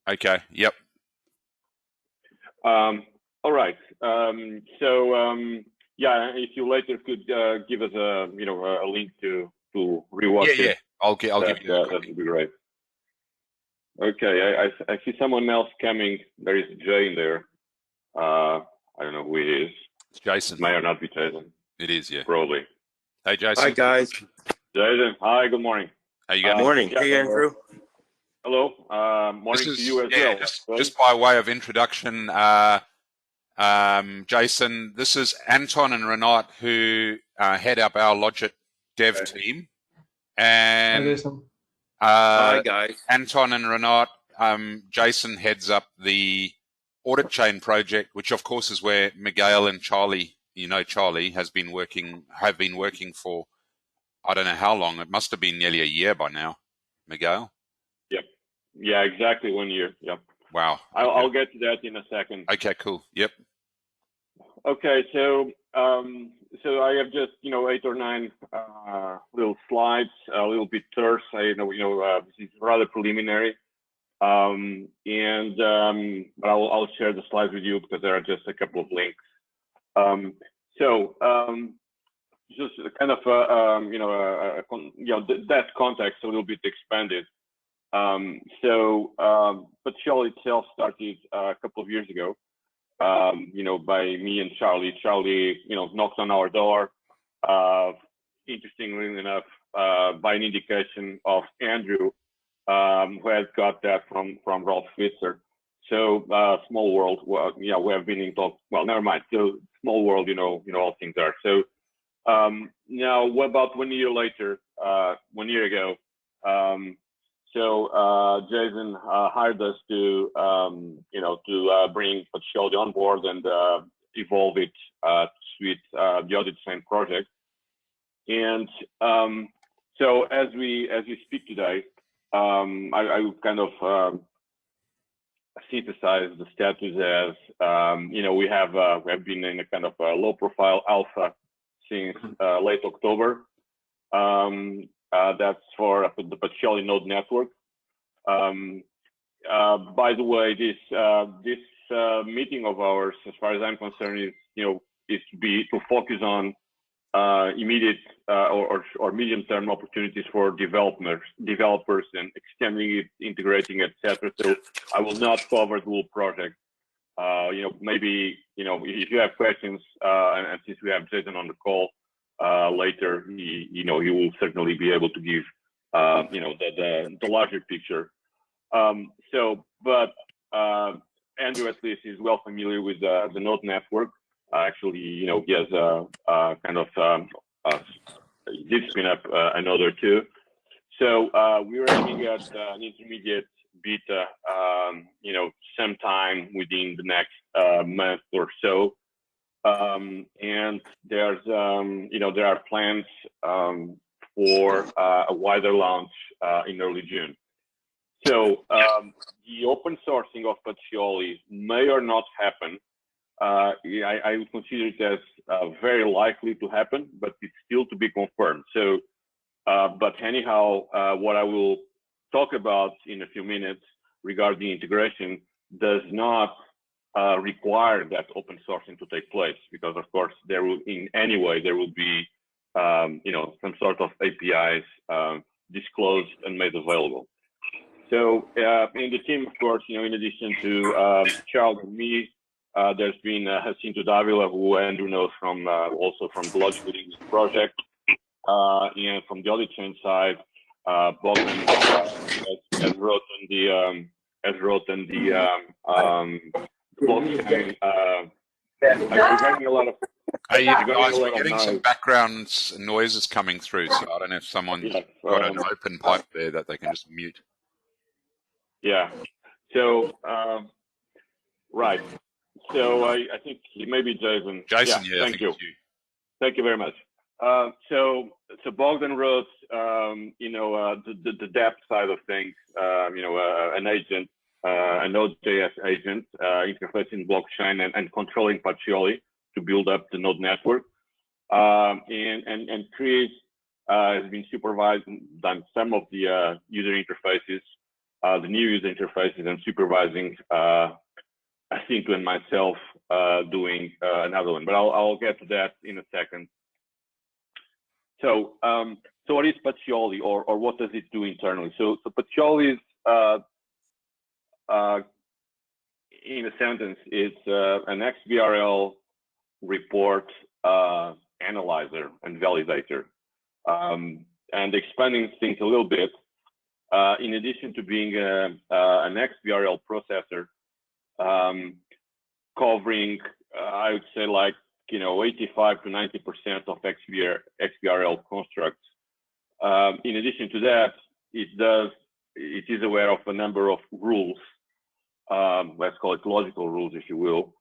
Okay. Yep. All right. Yeah, if you later could give us a a link to rewatch Yeah. it, I'll give you. that would be great. Okay, I see someone else coming. There is Jay in there. I don't know who it is. It's Jason. May or not be Jason. It is, yeah. Probably. Hey, Jason. Hi, guys. Jason, hi. Good morning. How you going? Morning. Yeah, hey, Andrew. Hello. Morning to you as well. Just by way of introduction, Jason, this is Anton and Renat who head up our Logit dev team. And Hi, Jason. Hi, guys. Anton and Renat, Jason heads up the audit chain project, which of course is where Miguel and Charlie, Charlie have been working for, I don't know how long. It must have been nearly a year by now, Miguel. Yep. Yeah, exactly 1 year. Yep. Wow. I'll get to that in a second. Okay, cool. Yep. Okay, so I have just 8 or 9 little slides, a little bit terse. This is rather preliminary, but I'll share the slides with you because there are just a couple of links. Just kind of that context a little bit expanded. Pacioli itself started a couple of years ago. By me and Charlie. Charlie, knocked on our door. Interestingly enough, by an indication of Andrew, who had got that from Rolf Switzer. So small world. Well, yeah, we have been in talk. Well, never mind. So small world, all things are. So now, what about 1 year later? 1 year ago. Jason hired us to bring Pacioli on board and evolve it with the audit chain project. And so as we speak today, I would kind of synthesize the status as we have been in a kind of a low profile alpha since late October. That's for the Pacioli node network. By the way, this meeting of ours, as far as I'm concerned, is to focus on immediate or medium-term opportunities for developers and extending it, integrating, etc. So I will not cover the whole project. Maybe if you have questions, and since we have Jason on the call later, he will certainly be able to give the larger picture. Andrew at least is well familiar with the node network. Actually, he has he did spin up another two. So we were aiming at an intermediate beta, sometime within the next month or so. And there are plans for a wider launch in early June. So the open sourcing of Pacioli may or not happen. I would consider it as very likely to happen, but it's still to be confirmed. So, but anyhow, what I will talk about in a few minutes regarding integration does not require that open sourcing to take place, because of course there will be some sort of APIs disclosed and made available. So in the team, of course, in addition to Charles and me, there's been Jacinto Davila, who Andrew knows from also from the Logic project, and from the audit chain side, Bogdan has wrote on the blockchain. I'm getting a lot of. We're getting some background noises coming through, so I don't know if someone's got an open pipe there that they can just mute. Yeah. So right. So I think maybe Jason. Jason, thank you. Thank you very much. So Bogdan wrote, the depth side of things. An agent, a Node.js agent, interfacing blockchain and controlling Pacioli to build up the node network. And Chris has been supervising, done some of the user interfaces the new user interfaces and supervising Asinto and myself doing another one. But I'll get to that in a second. So, so what is Pacioli, or what does it do internally? So Pacioli is, in a sentence, it's an XBRL report analyzer and validator. And expanding things a little bit, in addition to being an XBRL processor, covering, I would say, like, 85 to 90% of XBRL constructs. In addition to that, it is aware of a number of rules, let's call it logical rules, if you will,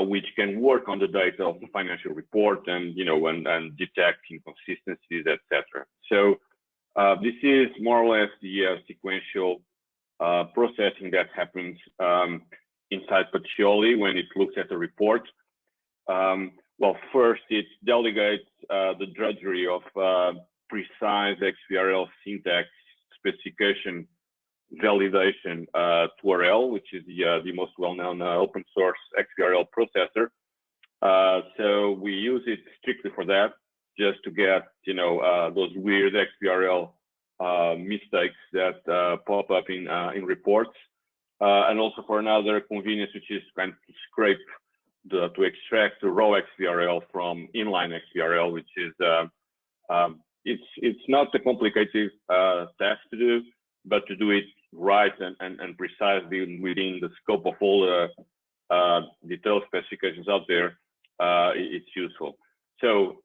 which can work on the data of the financial report and and detect inconsistencies, etc. So this is more or less the sequential processing that happens inside Pacioli when it looks at the report. Well, first it delegates the drudgery of precise XBRL syntax specification validation to RL, which is the most well-known open source XBRL processor. So we use it strictly for that, just to get those weird XBRL mistakes that pop up in reports, and also for another convenience, which is kind of to scrape to extract the raw XBRL from inline XBRL, which is it's not a complicated task to do, but to do it right and precisely within the scope of all the detailed specifications out there, it's useful. So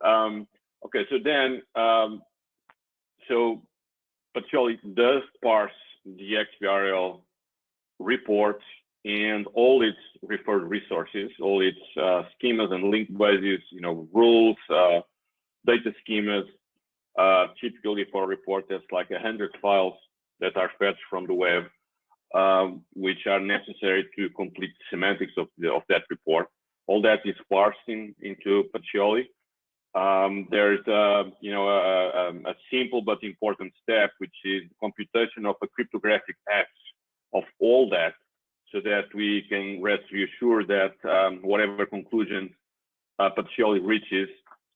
okay, so then so Pacioli does parse the XBRL report and all its referred resources, all its schemas and link bases, rules, data schemas. Typically for a report, there's like 100 files that are fetched from the web, which are necessary to complete the semantics of that report. All that is parsed into Pacioli. There's a simple but important step, which is computation of a cryptographic hash of all that, so that we can rest reassured that whatever conclusions Pacioli reaches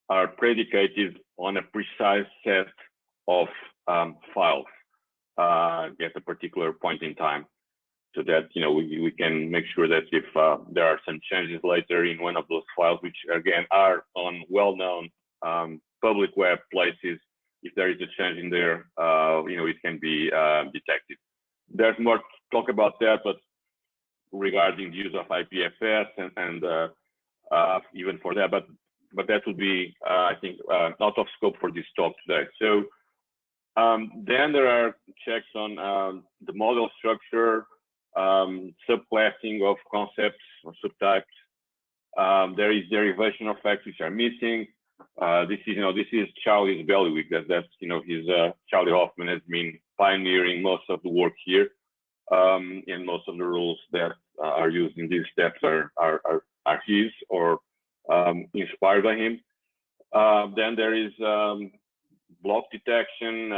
are predicated on a precise set of files at a particular point in time, so that we can make sure that if there are some changes later in one of those files, which again are on well-known public web places, if there is a change in there, it can be detected. There's more to talk about that, but regarding the use of IPFS and even for that, but that would be, I think, out of scope for this talk today. So then there are checks on the model structure, subclassing of concepts or subtypes. There is derivation of facts which are missing. This is Charlie's bailiwick. That's Charlie Hoffman has been pioneering most of the work here, and most of the rules that are used in these steps are his or inspired by him. Then there is block detection,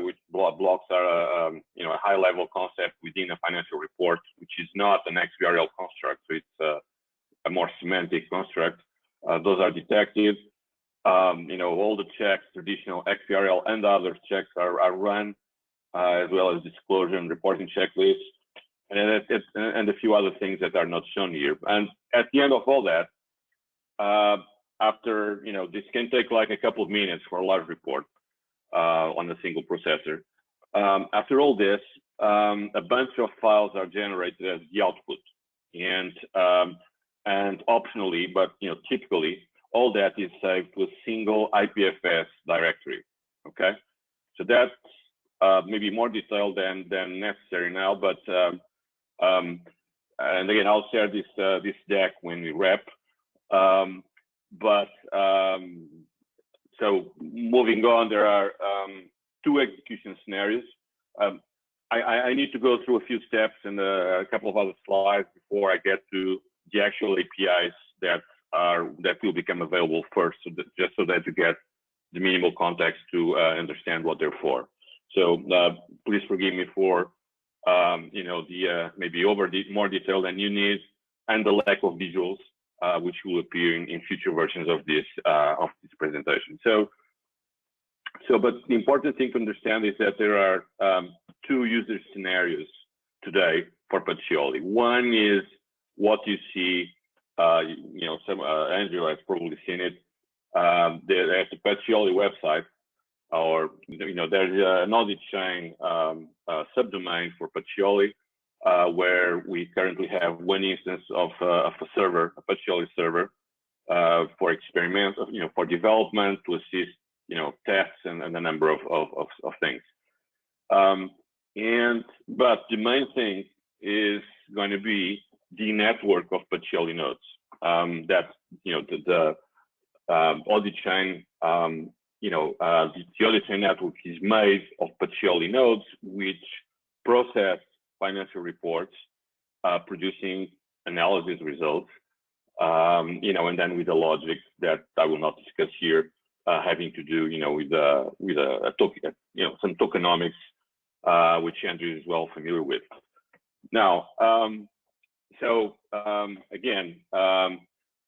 which blocks are a high-level concept within a financial report, which is not an XBRL construct, so it's a more semantic construct. Those are detected. All the checks, traditional XBRL and other checks are run, as well as disclosure and reporting checklists, and a few other things that are not shown here. And at the end of all that, after this can take like a couple of minutes for a large report on a single processor. After all this, a bunch of files are generated as the output, and optionally, but typically, all that is saved to a single IPFS directory. Okay, so that's maybe more detailed than necessary now, but and again, I'll share this deck when we wrap. So moving on, there are two execution scenarios. I need to go through a few steps and a couple of other slides before I get to the actual APIs that will become available first, just so that you get the minimal context to understand what they're for. So please forgive me for maybe more detail than you need, and the lack of visuals, which will appear in future versions of this presentation. But the important thing to understand is that there are two user scenarios today for Pacioli. One is what you see, Andrew has probably seen it. There's the Pacioli website, or there's an audit chain subdomain for Pacioli, where we currently have one instance of a server, a Pacioli server, for experiment, for development, to assist tests and a number of things. But the main thing is going to be the network of Pacioli nodes. That's the audit chain. The audit chain network is made of Pacioli nodes, which process financial reports, producing analysis results, and then with the logic that I will not discuss here, having to do, with some tokenomics, which Andrew is well familiar with. Now, again,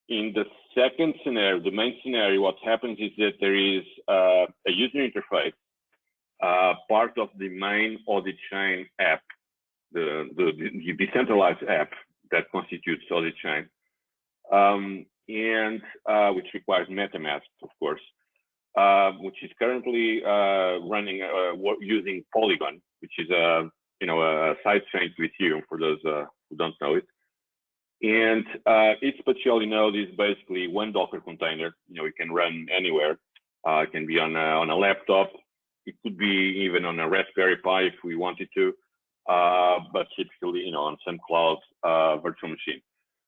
in the second scenario, the main scenario, what happens is that there is a user interface, part of the main audit chain app, the decentralized app that constitutes audit chain, and which requires MetaMask, of course, which is currently running using Polygon, which is a side chain to Ethereum for those who don't know it. And each Pacioli node is basically one Docker container. It can run anywhere. It can be on a laptop. It could be even on a Raspberry Pi if we wanted to, but typically, on some cloud virtual machine,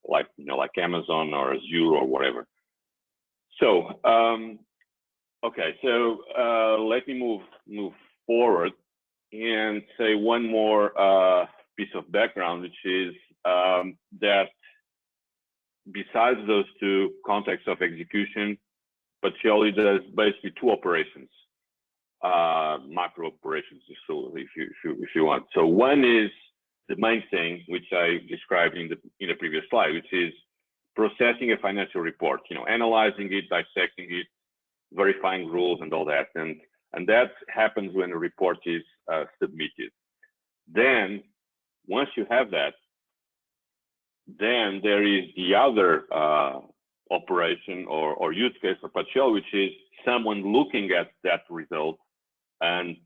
like Amazon or Azure or whatever. So, okay, so let me move forward and say one more piece of background, which is that besides those two contexts of execution, Pacioli does basically two operations, macro operations, if you want. So one is the main thing, which I described in the previous slide, which is processing a financial report, analyzing it, dissecting it, verifying rules and all that. And that happens when a report is submitted. Then, once you have that, then there is the other operation or use case for Pacioli, which is someone looking at that result and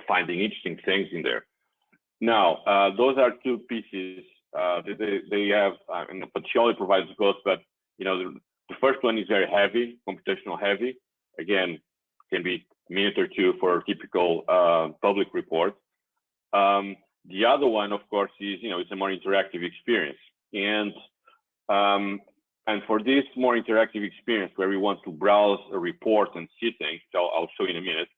finding interesting things in there. Now, those are two pieces. They have, Pacioli provides both, but the first one is very heavy, computational heavy. Again, can be a minute or two for a typical public report. The other one, of course, is it's a more interactive experience, and for this more interactive experience, where we want to browse a report and see things, I'll show you in a minute.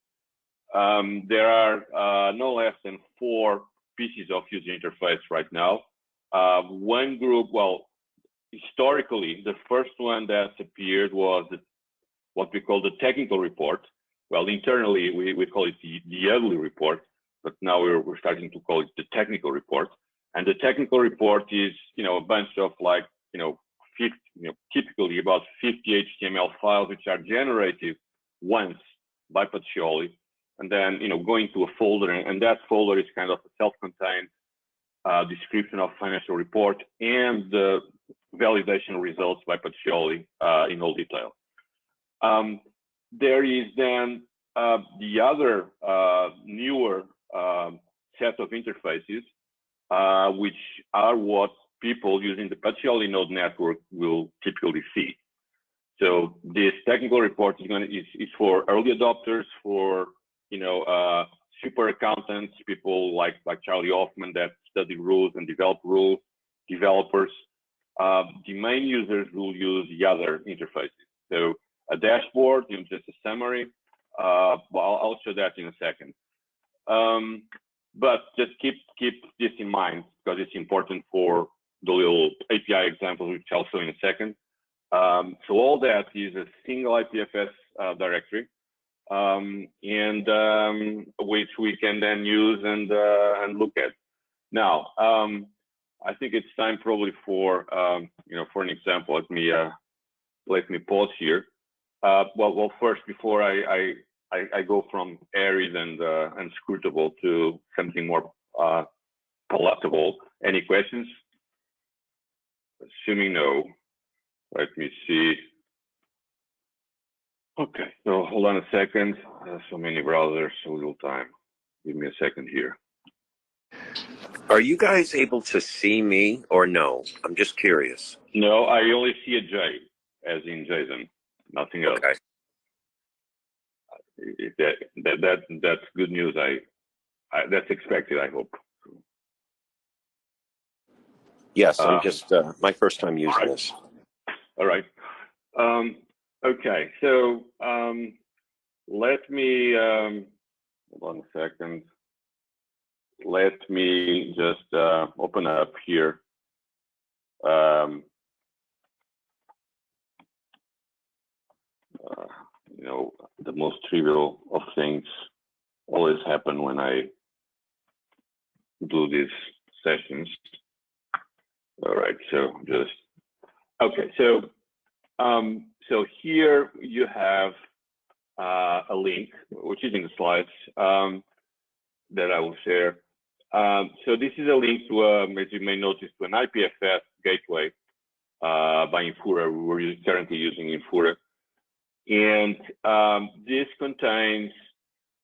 There are no less than 4 pieces of user interface right now. One group, well, historically, the first one that appeared was what we call the technical report. Well, internally, we call it the ugly report, but now we're starting to call it the technical report. And the technical report is, a bunch of typically about 50 HTML files, which are generated once by Pacioli, and then, going to a folder, and that folder is kind of a self-contained description of financial report and the validation results by Pacioli in all detail. There is then the other newer set of interfaces, which are what people using the Pacioli node network will typically see. So this technical report is for early adopters, for super accountants, people like Charlie Hoffman that study rules and develop rules, developers. The main users will use the other interfaces. So a dashboard, just a summary. I'll show that in a second. But just keep this in mind, because it's important for the little API examples, which I'll show in a second. So all that is a single IPFS directory. which we can then use and look at. Now, I think it's time probably for for an example. Let me pause here. Well, first, before I go from arid and scrutable to something more palatable. Any questions? Assuming no, let me see. Okay, so hold on a second. So many browsers, so little time. Give me a second here. Are you guys able to see me or no? I'm just curious. No, I only see a J, as in Jason. Nothing else. Okay. That's good news. That's expected, I hope. Yes, I'm just my first time using this. All right. Okay, so let me hold on a second. Let me just open up here. The most trivial of things always happen when I do these sessions. All right, so just okay. So here you have a link, which is in the slides that I will share. So this is a link to, as you may notice, to an IPFS gateway by Infura. We're currently using Infura. And this contains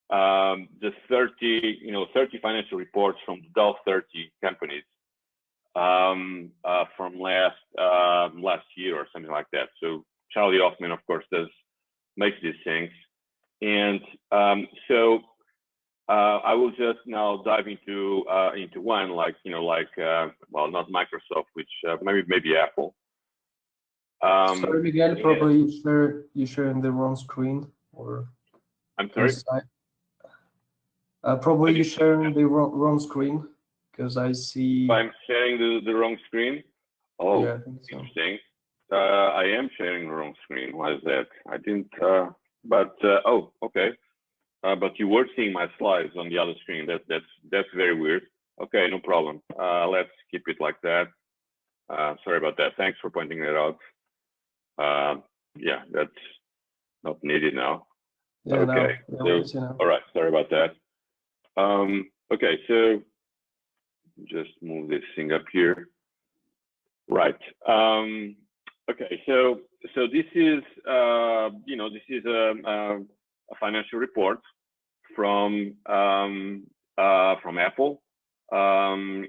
the 30 financial reports from the Dow 30 companies from last year or something like that. So Charlie Hoffman, of course, makes these things. And I will just now dive into one, well, not Microsoft, which maybe Apple. Sorry, Miguel, probably you sharing the wrong screen, or I'm sorry. Probably you sharing the wrong screen, because I see. I'm sharing the wrong screen. Oh, yeah, I think so. Interesting. I am sharing the wrong screen. Why is that? I didn't. Oh, okay. But you were seeing my slides on the other screen. That's very weird. Okay, no problem. Let's keep it like that. Sorry about that. Thanks for pointing that out. Yeah, that's not needed now. Yeah, okay. All right. Sorry about that. Okay, so just move this thing up here. Right. Okay. So this is this is a financial report from Apple, and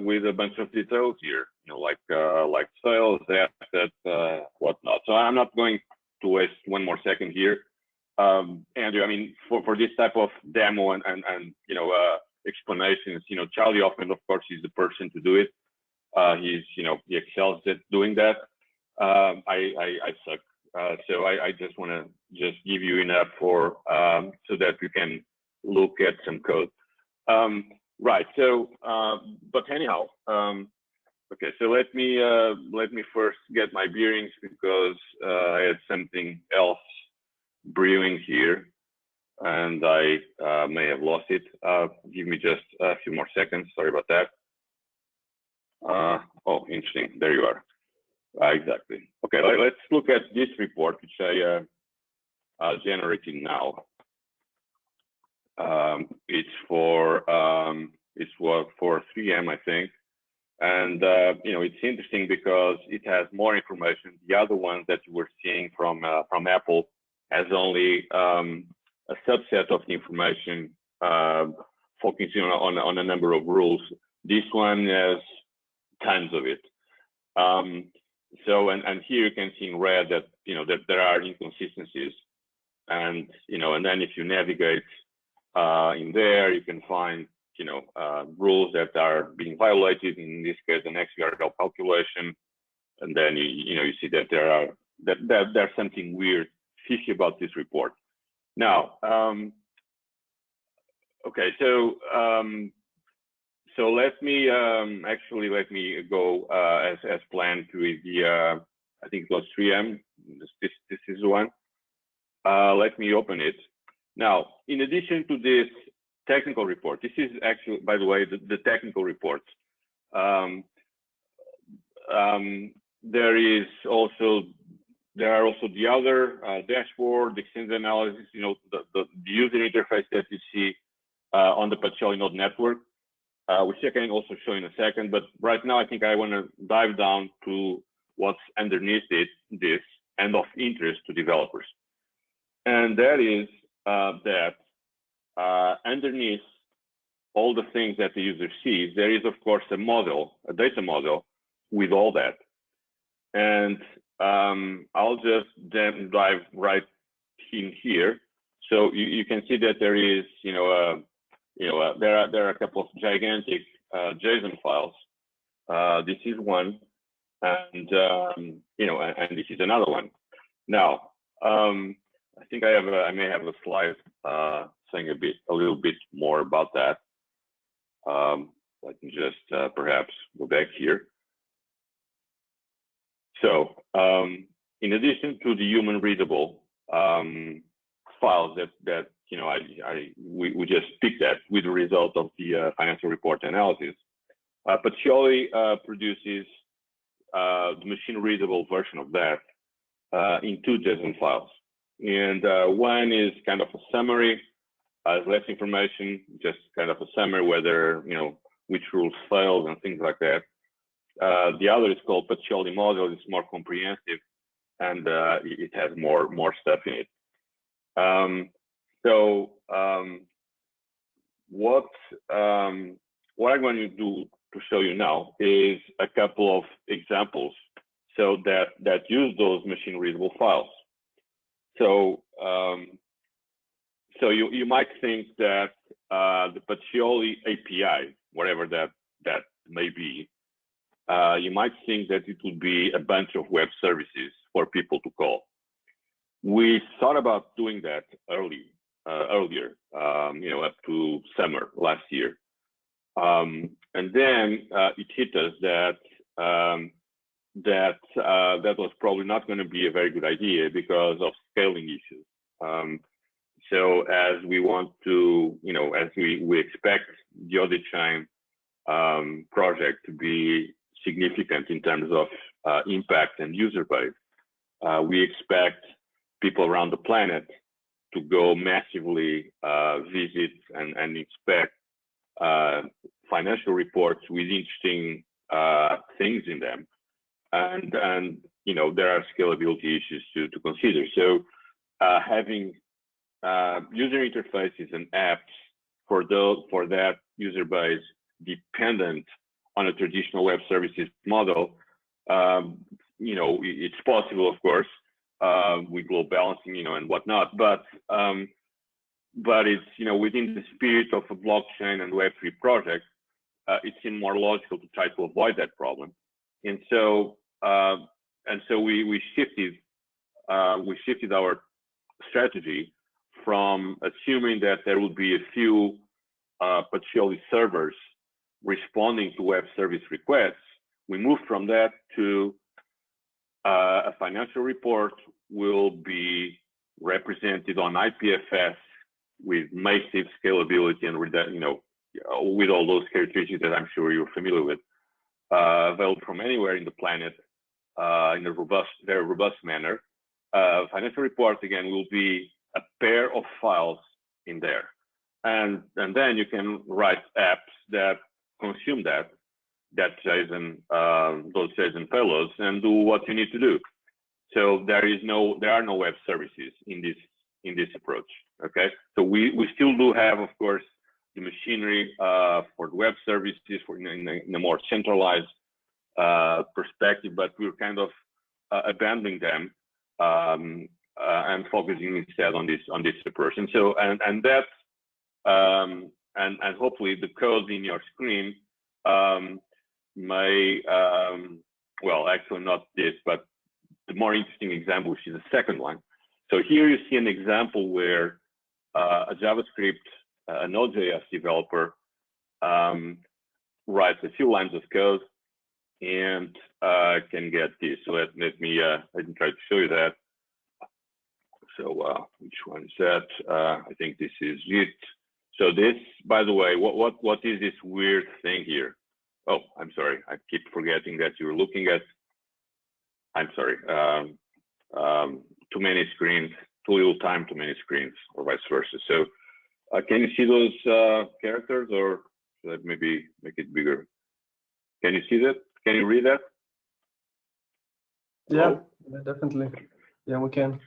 with a bunch of details here, like sales, assets, whatnot. So I'm not going to waste one more second here. Andrew, I mean, for this type of demo and explanations, Charlie Hoffman, of course, is the person to do it. He excels at doing that. I suck. So I just want to give you enough so that you can look at some code. Right. So, but anyhow, okay. So let me first get my bearings, because I had something else brewing here, and I may have lost it. Give me just a few more seconds. Sorry about that. Oh, interesting. There you are. Exactly. Okay, let's look at this report, which I generating now. It's for 3M, I think, and it's interesting because it has more information. The other ones that you were seeing from Apple has only a subset of the information, focusing on a number of rules. This one has tons of it. So and here you can see in red that that there are inconsistencies, and and then if you navigate in there, you can find rules that are being violated. In this case, an XVRL calculation, and then you see that there's something weird, fishy about this report. Now, okay, so let me go as planned with the I think it was 3M. This is the one. let me open it. Now, in addition to this technical report, this is actually, by the way, the technical report. There are also the other dashboard, the extended analysis, the user interface that you see on the Pacioli node network, which I can also show in a second. But right now, I think I want to dive down to what's underneath this and of interest to developers. And that is that underneath all the things that the user sees, there is, of course, a model, a data model with all that. And I'll just then dive right in here. So you can see that there is, there are a couple of gigantic JSON files. This is one, and and this is another one. Now, I think I may have a slide saying a little bit more about that. Let me just perhaps go back here. So, in addition to the human readable files that we just picked at with the result of the financial report analysis, Pacioli produces the machine readable version of that in 2 JSON files. And one is kind of a summary, less information, just kind of a summary whether, which rules failed and things like that. The other is called Pacioli model. It's more comprehensive, and it has more stuff in it. What I'm going to do to show you now is a couple of examples so that use those machine readable files. So you might think that the Pacioli API, whatever that may be, you might think that it would be a bunch of web services for people to call. We thought about doing that earlier, up to summer last year. And then it hit us that that was probably not going to be a very good idea because of scaling issues. So as we want to, as we expect the audit chain project to be significant in terms of impact and user base, we expect people around the planet to go massively visit and inspect financial reports with interesting things in them. And there are scalability issues to consider. So having user interfaces and apps for that user base dependent on a traditional web services model, it's possible, of course, with load balancing, and whatnot, but it's, within the spirit of a blockchain and Web3 project, it seemed more logical to try to avoid that problem. And so we shifted our strategy from assuming that there would be a few Pacioli servers responding to web service requests. We moved from that to a financial report will be represented on IPFS with massive scalability and with all those characteristics that I'm sure you're familiar with, available from anywhere in the planet in a very robust manner. Financial report again will be a pair of files in there, and then you can write apps that consume that JSON, those JSON payloads, and do what you need to do. So there are no web services in this approach. Okay, so we still do have, of course, the machinery for the web services in a more centralized perspective, but we're kind of abandoning them and focusing instead on this approach. And so and that's and hopefully the code in your screen may well, actually not this, but the more interesting example, which is the second one. So here you see an example where a JavaScript, a Node.js developer writes a few lines of code and can get this. So let me try to show you that. So which one is that? I think this is it. So this, by the way, what is this weird thing here? Oh, I'm sorry. I keep forgetting that you're looking at. I'm sorry. Too many screens, too little time, too many screens, or vice versa. So can you see those characters, or should I maybe make it bigger? Can you see that? Can you read that? Yeah, definitely. Yeah, we can.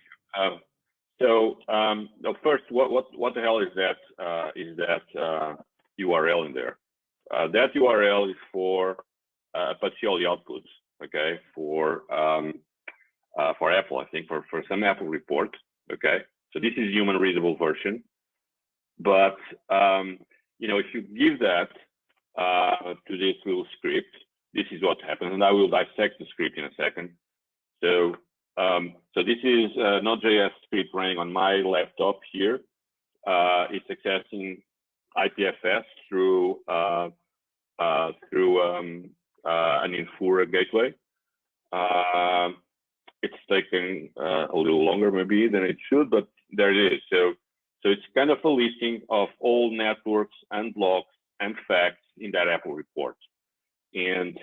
First, what the hell is that? URL in there? That URL is for Pacioli outputs. Okay, for Apple, I think for some Apple report. Okay, so this is human readable version. But if you give that to this little script, this is what happens, and I will dissect the script in a second. So this is Node.js script running on my laptop here. It's accessing IPFS through an Infura gateway. It's taking a little longer maybe than it should, but there it is. So it's kind of a listing of all networks and blocks and facts in that Apple report. And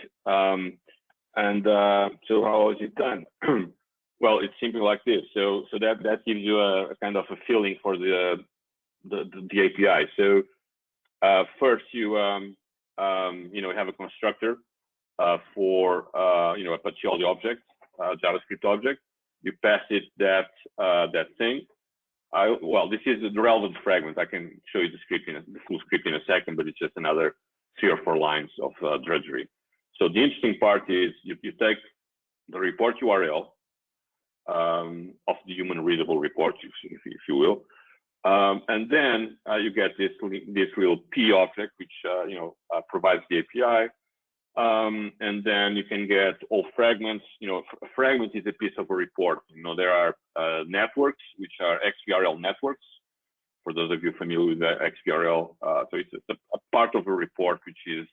so how is it done? Well, it's simply like this. So that gives you a kind of a feeling for the API. So first you have a constructor for a Pacioli object, JavaScript object. You pass it that thing. Well, this is the relevant fragment. I can show you the full script in a second, but it's just another 3 or 4 lines of drudgery. So the interesting part is you take the report URL of the human readable report, if you will, and then you get this little P object, which provides the API, and then you can get all fragments. A fragment is a piece of a report. There are networks, which are XBRL networks. For those of you familiar with the XBRL, so it's a part of a report which is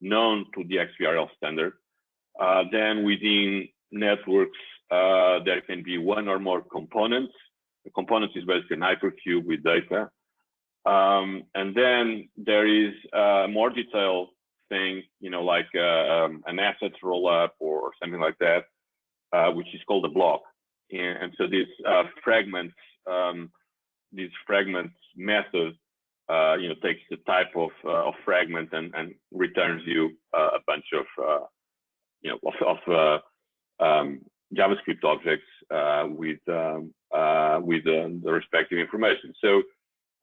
known to the XBRL standard. Then within networks, there can be one or more components. The component is basically an hypercube with data. And then there is a more detailed thing, like an assets rollup or something like that, which is called a block. And so this fragments method, takes the type of fragment and returns you a bunch of JavaScript objects with the respective information. So,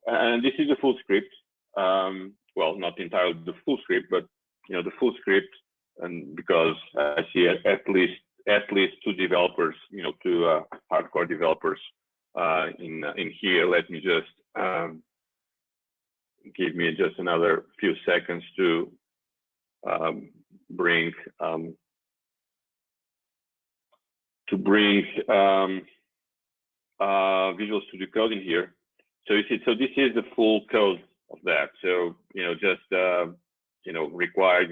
and this is the full script. Well, not entirely the full script, but the full script. And because I see at least 2 developers, 2 hardcore developers in here. Let me just give me just another few seconds to bring Visual Studio Code in here. So you see, so this is the full code of that. So required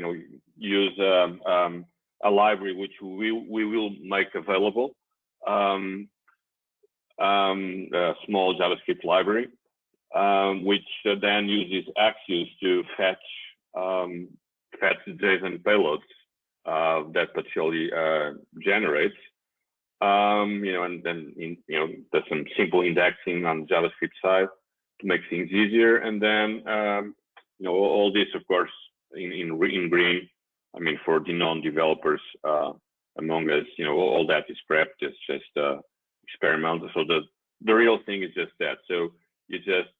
use a library which we will make available, a small JavaScript library, which then uses Axios to fetch JSON payloads that Pacioli generates. And then there's some simple indexing on the JavaScript side to make things easier. And then all this, of course, in green. I mean, for the non-developers among us, all that is prepped. It's just experimental. So the real thing is just that. So you just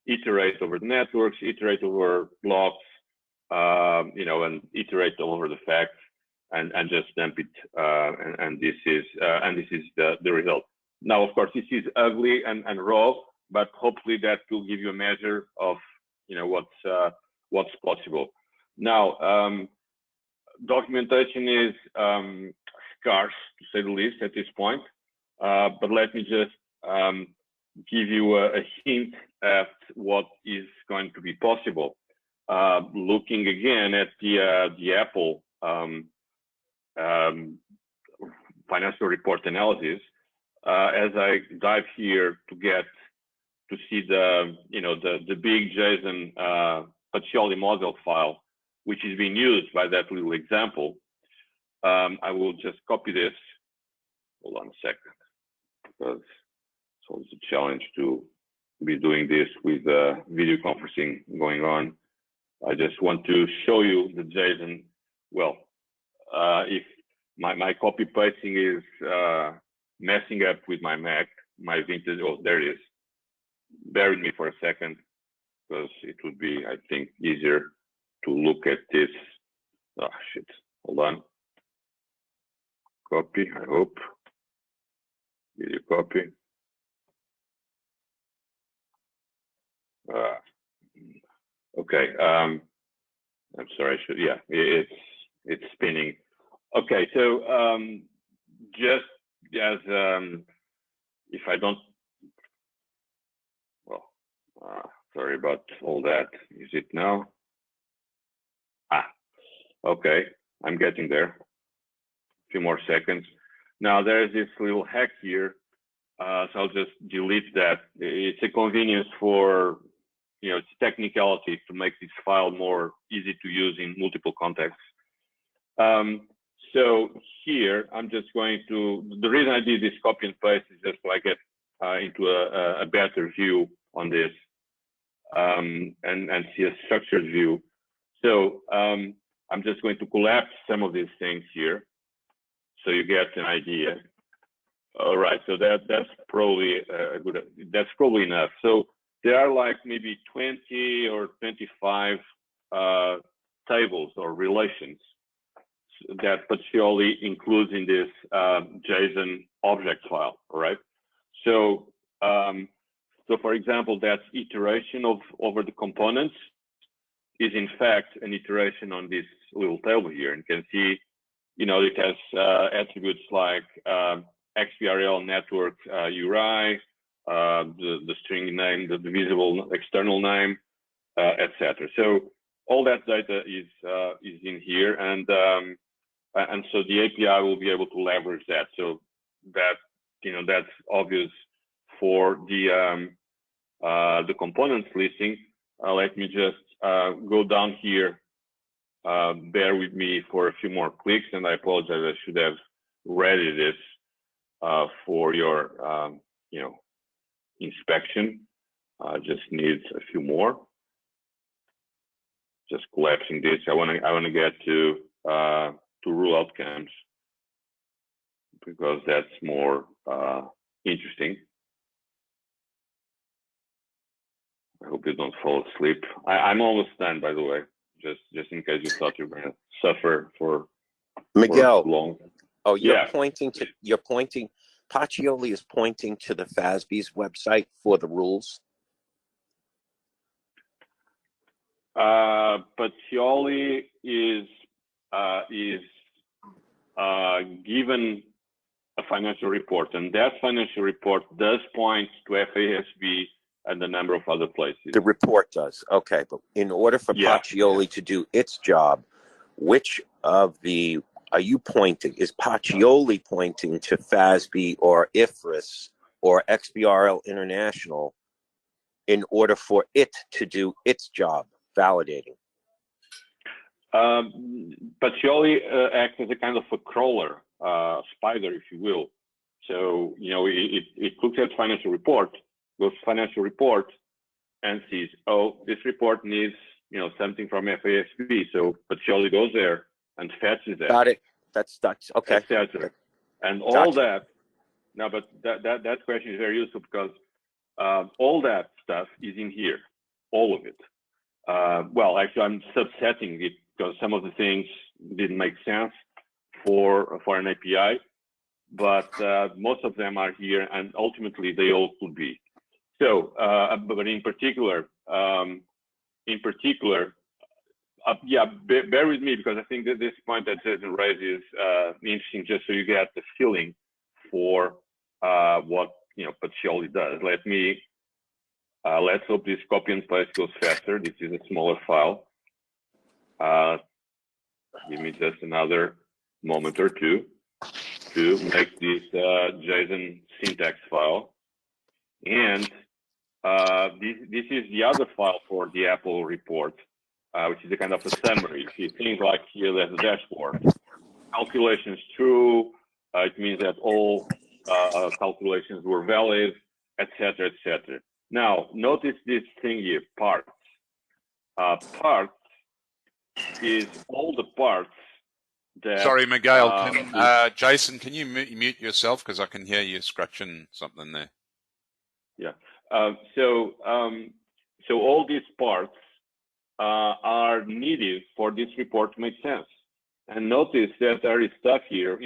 iterate over the networks, iterate over blocks, and iterate over the facts, and just dump it. And this is the result. Now, of course, this is ugly and raw, but hopefully that will give you a measure of what's possible. Now, documentation is scarce, to say the least, at this point. But let me just give you a hint at what is going to be possible. Looking again at the Apple financial report analysis, as I dive here to see the the big JSON Pacioli model file, which is being used by that little example, I will just copy this. Hold on a second, because it's always a challenge to be doing this with video conferencing going on. I just want to show you the JSON. Well, if my copy pasting is messing up with my Mac, my vintage, oh, there it is. Bear with me for a second, because it would be, I think, easier to look at this. Oh, shit. Hold on. Copy, I hope. Video copy. Okay. I'm sorry. Yeah, it's spinning. Okay. So just as if I don't, well, sorry about all that. Is it now? Okay. I'm getting there. A few more seconds. Now there's this little hack here. So I'll just delete that. It's a convenience for, it's technicality to make this file more easy to use in multiple contexts. So here, I'm just going to, the reason I did this copy and paste is just so I get into a better view on this and see a structured view. So I'm just going to collapse some of these things here so you get an idea. All right, so that's probably that's probably enough. So there are like maybe 20 or 25 tables or relations that Pacioli includes in this JSON object file, all right? So, so for example, that iteration over the components is in fact an iteration on this little table here. And you can see, it has attributes like XBRL network URI, the string name, the visible external name, etc. So all that data is in here, and so the API will be able to leverage that. So that that's obvious for the components listing. Let me just go down here. Bear with me for a few more clicks, and I apologize. I should have ready this for your inspection. Just needs a few more. Just collapsing this. I want to get to rule outcomes because that's more interesting. I hope you don't fall asleep. I'm almost done, by the way. Just in case you thought you were going to suffer for Miguel. long. Oh, you're pointing. Pacioli is pointing to the FASB's website for the rules. Pacioli is given a financial report, and that financial report does point to FASB and a number of other places. The report does, okay. But in order for Pacioli to do its job, which of the are you pointing? Is Pacioli pointing to FASB or IFRS or XBRL International in order for it to do its job, validating? Pacioli acts as a kind of a crawler, spider, if you will. So, it looks at financial report, goes to financial report, and sees, oh, this report needs, something from FASB. So Pacioli goes there and fetches that. Got it. That's okay. Etc. And all that. Now, but that question is very useful because all that stuff is in here, all of it. Well, actually, I'm subsetting it because some of the things didn't make sense for an API, but most of them are here, and ultimately they all could be. So, but in particular, bear with me because I think that this point that Jason raised is interesting, just so you get the feeling for what Pacioli does. Let's hope this copy and paste goes faster. This is a smaller file. Give me just another moment or two to make this JSON syntax file, and this is the other file for the Apple report, which is a kind of a summary. If you think like here, there's a dashboard. Calculations true. It means that all calculations were valid, etc., etc. Now, notice this thing here, parts. Parts is all the parts that. Sorry, Miguel. Jason, can you mute yourself, because I can hear you scratching something there. Yeah. So all these parts are needed for this report to make sense. And notice that there is stuff here,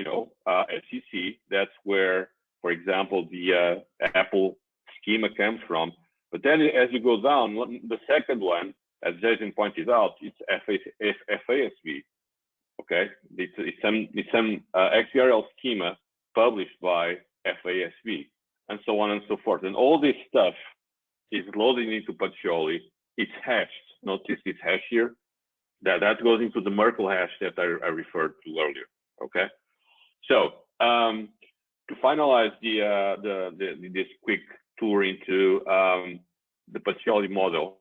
SEC. That's where, for example, the Apple schema comes from. But then as you go down, the second one, as Jason pointed out, it's FASB. Okay, it's some XBRL schema published by FASB, and so on and so forth. And all this stuff is loaded into Pacioli. It's hashed. Notice it's hash here. That goes into the Merkle hash that I referred to earlier. Okay, so to finalize this quick tour into the Pacioli model,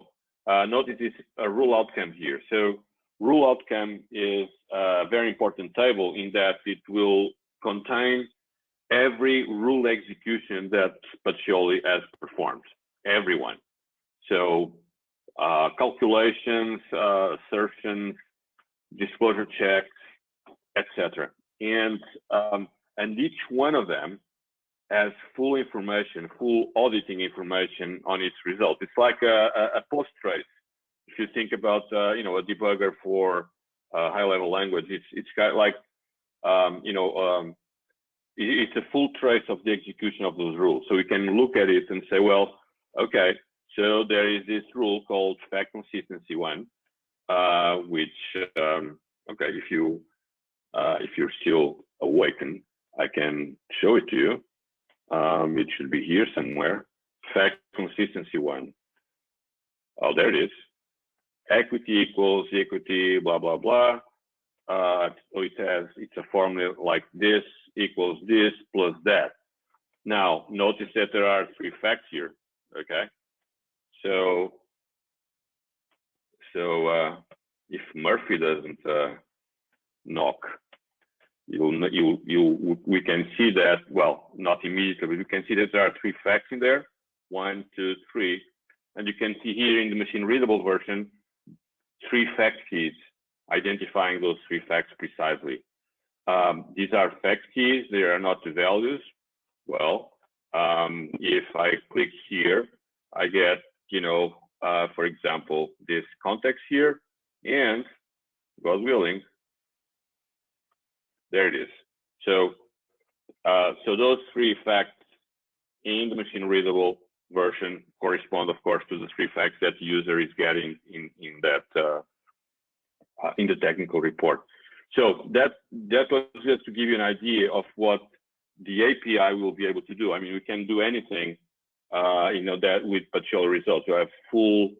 notice this rule outcome here. So rule outcome is a very important table in that it will contain every rule execution that Pacioli has performed, everyone. So calculations, assertions, disclosure checks, etc. And each one of them has full information, full auditing information on its result. It's like a post trace. If you think about a debugger for high-level language, it's kind of like it's a full trace of the execution of those rules. So we can look at it and say, well, okay, so there is this rule called fact consistency 1, which okay, if you're still awakened, I can show it to you. It should be here somewhere. Fact consistency 1. Oh, there it is. Equity equals equity, blah, blah, blah. So it's a formula like this equals this plus that. Now, notice that there are 3 facts here, okay? So if Murphy doesn't knock, we can see that, well, not immediately, but we can see that there are 3 facts in there, 1, 2, 3. And you can see here in the machine readable version, 3 fact keys identifying those 3 facts precisely. These are fact keys, they are not the values. Well, if I click here, I get, for example, this context here, and God willing, there it is. So those 3 facts in the machine readable version correspond, of course, to the 3 facts that the user is getting in the technical report. So that was just to give you an idea of what the API will be able to do. I mean, we can do anything, that with Pacioli results. You have full,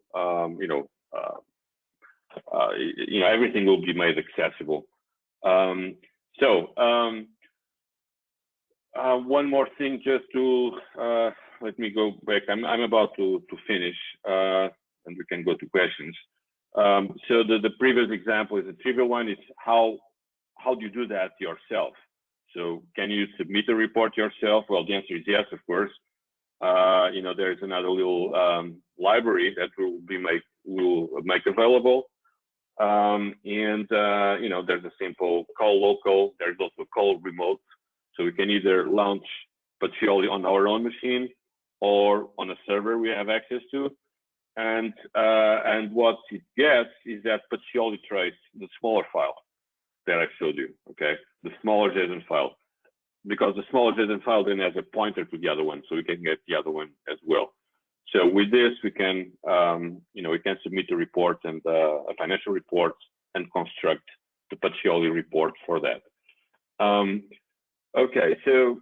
everything will be made accessible. One more thing, just to let me go back. I'm about to finish, and we can go to questions. So the previous example is a trivial one. It's how do you do that yourself? So can you submit a report yourself? Well, the answer is yes, of course. There's another little library that will make available. There's a simple call local. There's also call remote. So we can either launch Pacioli on our own machine or on a server we have access to. And what it gets is that Pacioli trace, the smaller file that I showed you, okay? The smaller JSON file, because the smaller JSON file then has a pointer to the other one, so we can get the other one as well. So with this, we can, we can submit a report and a financial report and construct the Pacioli report for that. Okay, so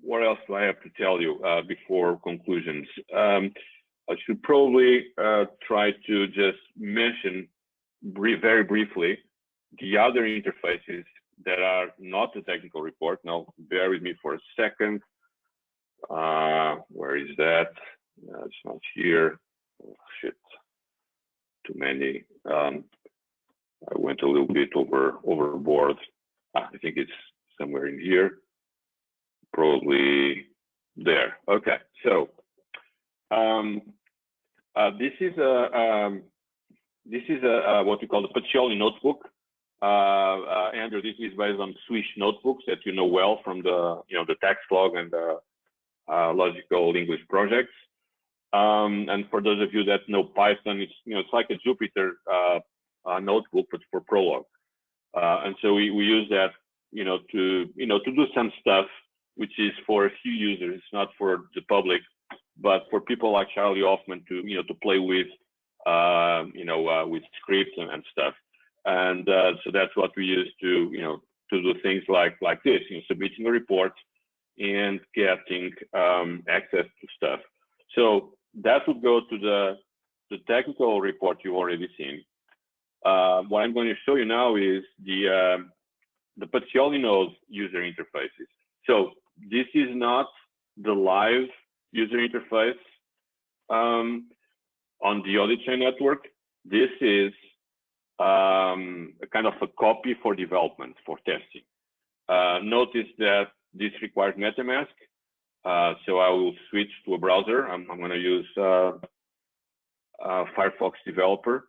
what else do I have to tell you before conclusions? I should probably try to just mention very briefly the other interfaces that are not the technical report. Now, bear with me for a second. Where is that? It's not here. Oh, shit, too many. I went a little bit overboard. I think it's somewhere in here. Probably there. Okay, so this is what we call the Pacioli notebook. Andrew, this is based on Swiss notebooks that you know well from the the text log and the logical English projects. And for those of you that know Python, it's like a Jupyter notebook, but for Prolog. And so we use that to do some stuff which is for a few users. It's not for the public, but for people like Charlie Hoffman to to play with with scripts and stuff. And so that's what we use to to do things like this, submitting a report and getting access to stuff. So that would go to the technical report you've already seen. What I'm going to show you now is the Pacioli node user interfaces. So this is not the live user interface on the audit chain network. This is a kind of a copy for development, for testing. Notice that this requires MetaMask. So I will switch to a browser. I'm going to use Firefox Developer,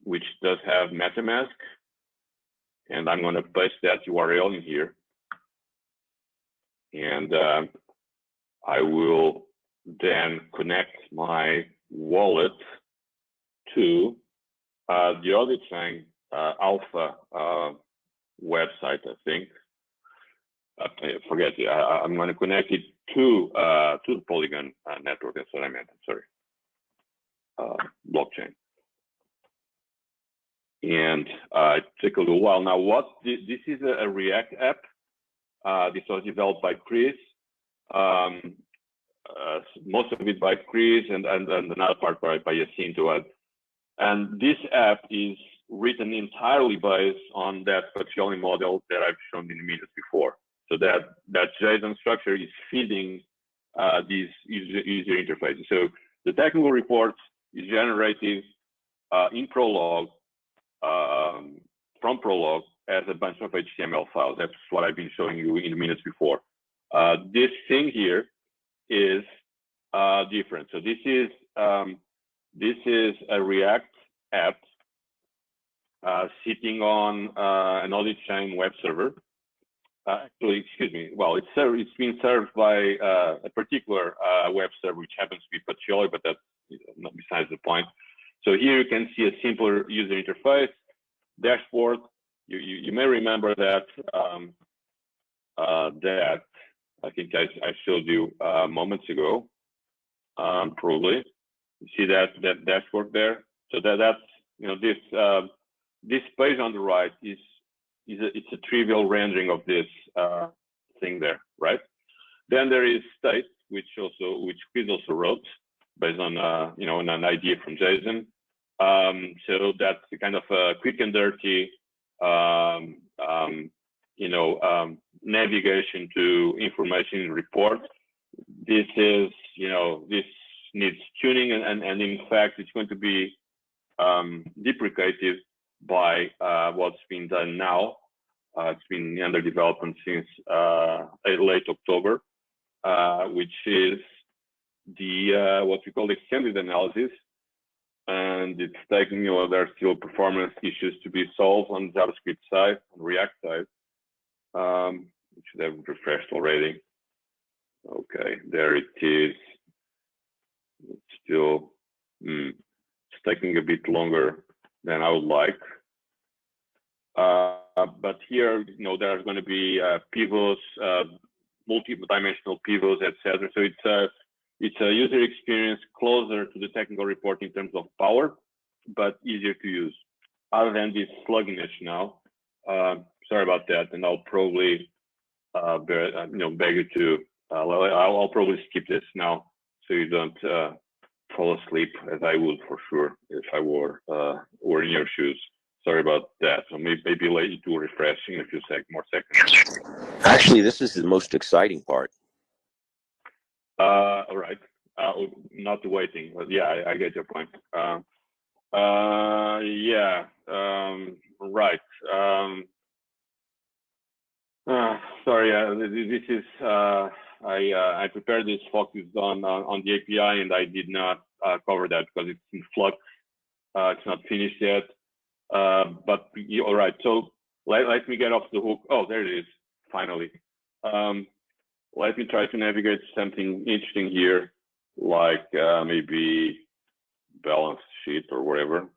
which does have MetaMask. And I'm going to paste that URL in here. And I will then connect my wallet to the audit chain alpha website, I think. Forget it. I'm going to connect it to the Polygon network. That's what I meant. I'm sorry. Blockchain. And it took a little while. Now, this is a React app. This was developed by Chris. Most of it by Chris, and another part by Jacinto. And this app is written entirely based on that Pacioli model that I've shown in the minutes before. So that JSON structure is feeding these user interfaces. So the technical report is generated in Prolog, from Prolog, as a bunch of HTML files. That's what I've been showing you in the minutes before. This thing here is different. So this is a React app sitting on an audit chain web server. Actually, excuse me. Well, it's been served by a particular web server, which happens to be Pacioli, but that's not besides the point. So here you can see a simpler user interface, dashboard. You may remember that that I think I showed you moments ago. Probably you see that dashboard there. So that's this page on the right it's a trivial rendering of this thing there, right? Then there is state, which Chris also wrote based on an idea from Jason. So that's the kind of quick and dirty navigation to information report. This is this needs tuning, and in fact it's going to be deprecated by what's been done now. It's been under development since late October, which is the what we call extended analysis, and it's taking there are still performance issues to be solved on JavaScript side, on React side. It should have refreshed already. Okay, there it is. It's still it's taking a bit longer than I would like. But here, there's going to be pivots, multi-dimensional pivots, etc. So it's a user experience closer to the technical report in terms of power, but easier to use. Other than this sluggishness now, sorry about that, and I'll probably beg you to. I'll probably skip this now, so you don't fall asleep, as I would for sure if I were in your shoes. Sorry about that. So maybe let you to refresh in a few more seconds. Actually, this is the most exciting part. All right. Not waiting, but yeah, I get your point. Yeah. Right. Sorry. This is I prepared this focused on the API, and I did not cover that because it's in flux. It's not finished yet. But all right. So let me get off the hook. Oh, there it is. Finally. Let me try to navigate something interesting here, like maybe balance sheet or whatever.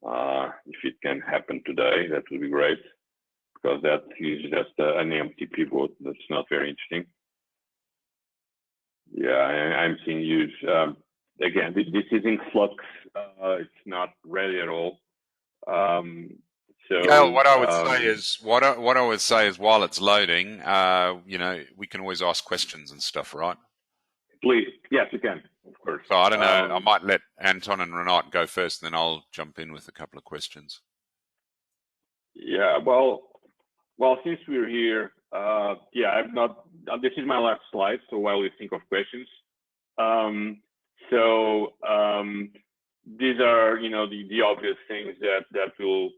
If it can happen today, that would be great, because that is just an empty pivot. That's not very interesting. Yeah, I'm seeing huge. Again, this is in flux. It's not ready at all. So Gail, what I would say is while it's loading, we can always ask questions and stuff, right? Please, yes, you can, of course. So I don't know. I might let Anton and Renat go first, and then I'll jump in with a couple of questions. Yeah, well, since we're here, yeah, I'm not. This is my last slide. So while we think of questions, these are, the obvious things that will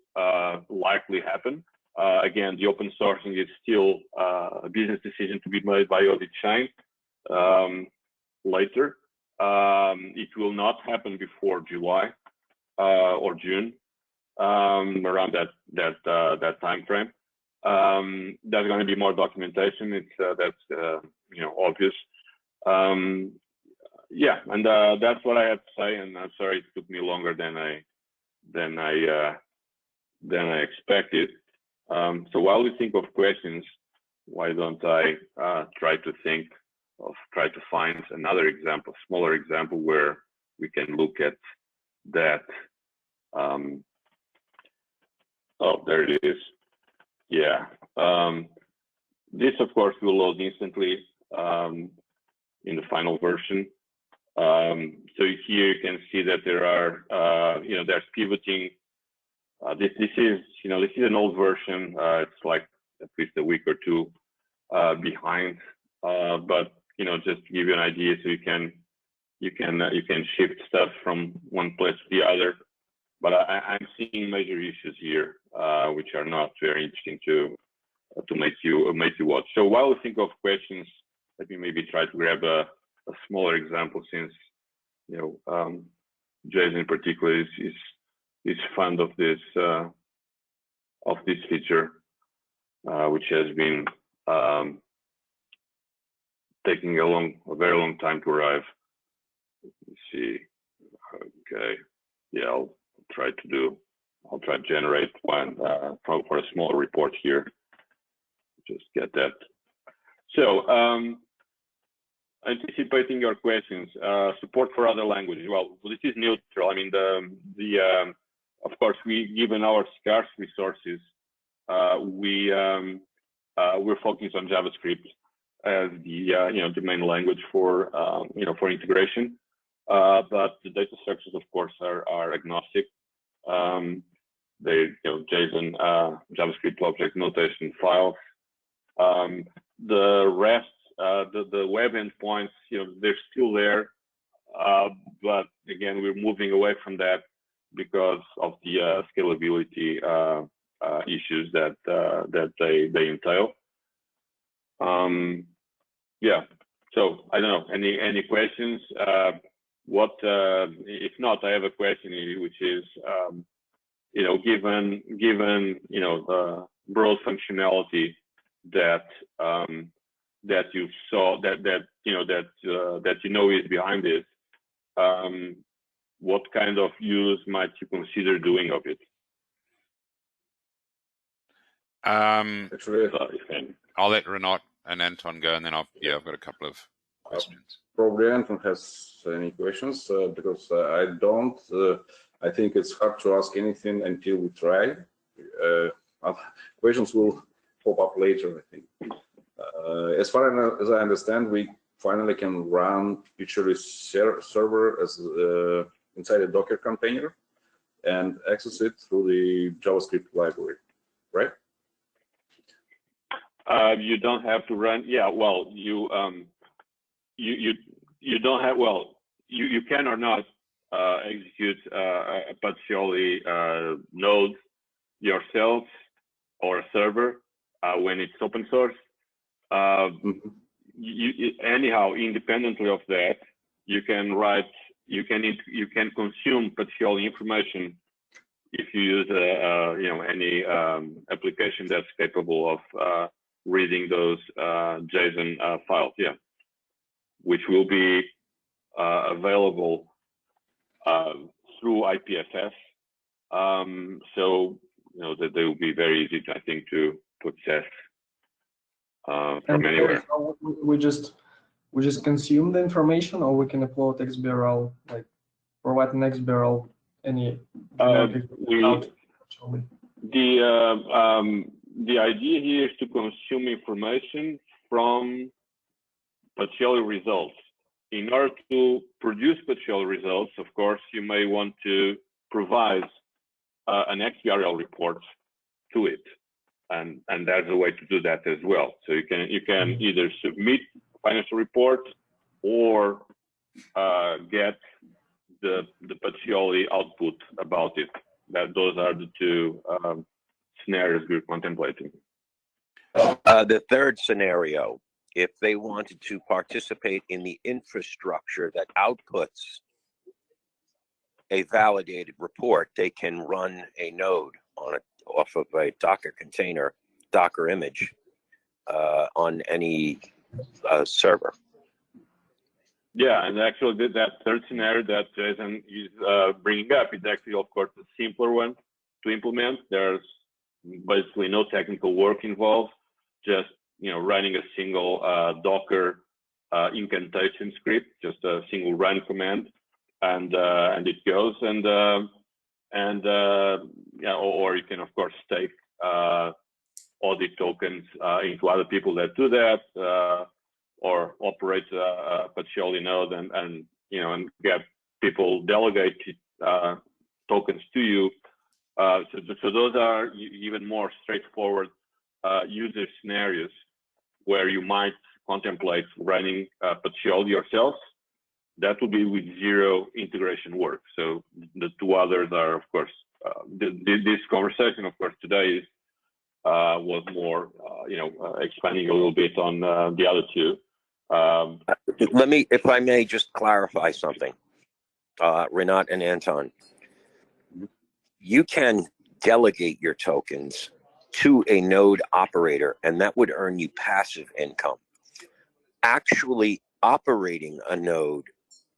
likely happen. Again, the open sourcing is still a business decision to be made by audit chain later. It will not happen before July or June, around that time frame. There's going to be more documentation. That's obvious. Yeah, and that's what I have to say. And I'm sorry it took me longer than I expected. So while we think of questions, why don't I try to find another example, smaller example, where we can look at that. Oh, there it is. Yeah. This, of course, will load instantly in the final version. So here you can see that there are, there's pivoting. This is an old version. It's like at least a week or two behind. But just to give you an idea, so you can shift stuff from one place to the other. But I'm seeing major issues here, which are not very interesting to make you watch. So while we think of questions, let me maybe try to grab a smaller example, since Jason in particular is fond of this feature, which has been taking a very long time to arrive. Let's see. Okay. Yeah, I'll try to generate one for a small report here. Just get that. So anticipating your questions, support for other languages. Well, this is neutral. I mean, of course, given our scarce resources, we're focused on JavaScript as the main language for integration. But the data structures, of course, are agnostic. They JSON, JavaScript object notation files. The rest, the web endpoints, they're still there, but again, we're moving away from that because of the scalability issues that they entail. Yeah. So I don't know. Any questions? If not, I have a question, which is, given the broad functionality that you saw, that is behind this, what kind of use might you consider doing of it? Actually, I'll let Renat and Anton go, and then I've got a couple of questions. Probably Anton has any questions, because I don't. I think it's hard to ask anything until we try. Questions will pop up later, I think. As far as I understand, we finally can run Pacioli server as inside a Docker container and access it through the JavaScript library, right? You don't have to run. Yeah, well, you don't have, well, you can or not execute a Pacioli node yourself or a server when it's open source. Anyhow, independently of that, you can write, you can consume Pacioli information if you use any application that's capable of reading those JSON files, which will be available through IPFS. So that they will be very easy, I think, to process from anywhere. We just consume the information, or we can upload XBRL, like provide an XBRL, any the idea here is to consume information from Pacioli results. In order to produce Pacioli results, of course, you may want to provide an XBRL report to it, and there's a way to do that as well. So you can either submit financial report or get the Pacioli output about it. Those are the two scenarios we're contemplating. The third scenario, if they wanted to participate in the infrastructure that outputs a validated report, they can run a node off of a Docker container, Docker image on any server. Yeah, and actually that third scenario that Jason is bringing up is actually, of course, the simpler one to implement. There's basically no technical work involved, just running a single Docker incantation script, just a single run command, and it goes. Or you can, of course, stake audit tokens into other people that do that. Or operate a Pacioli node and get people delegate tokens to you. So those are even more straightforward user scenarios where you might contemplate running Pacioli yourself. That will be with zero integration work. So the two others are, of course, this conversation, of course, today was more, expanding a little bit on the other two. Let me, if I may, just clarify something, Renat and Anton. You can delegate your tokens to a node operator, and that would earn you passive income. Actually operating a node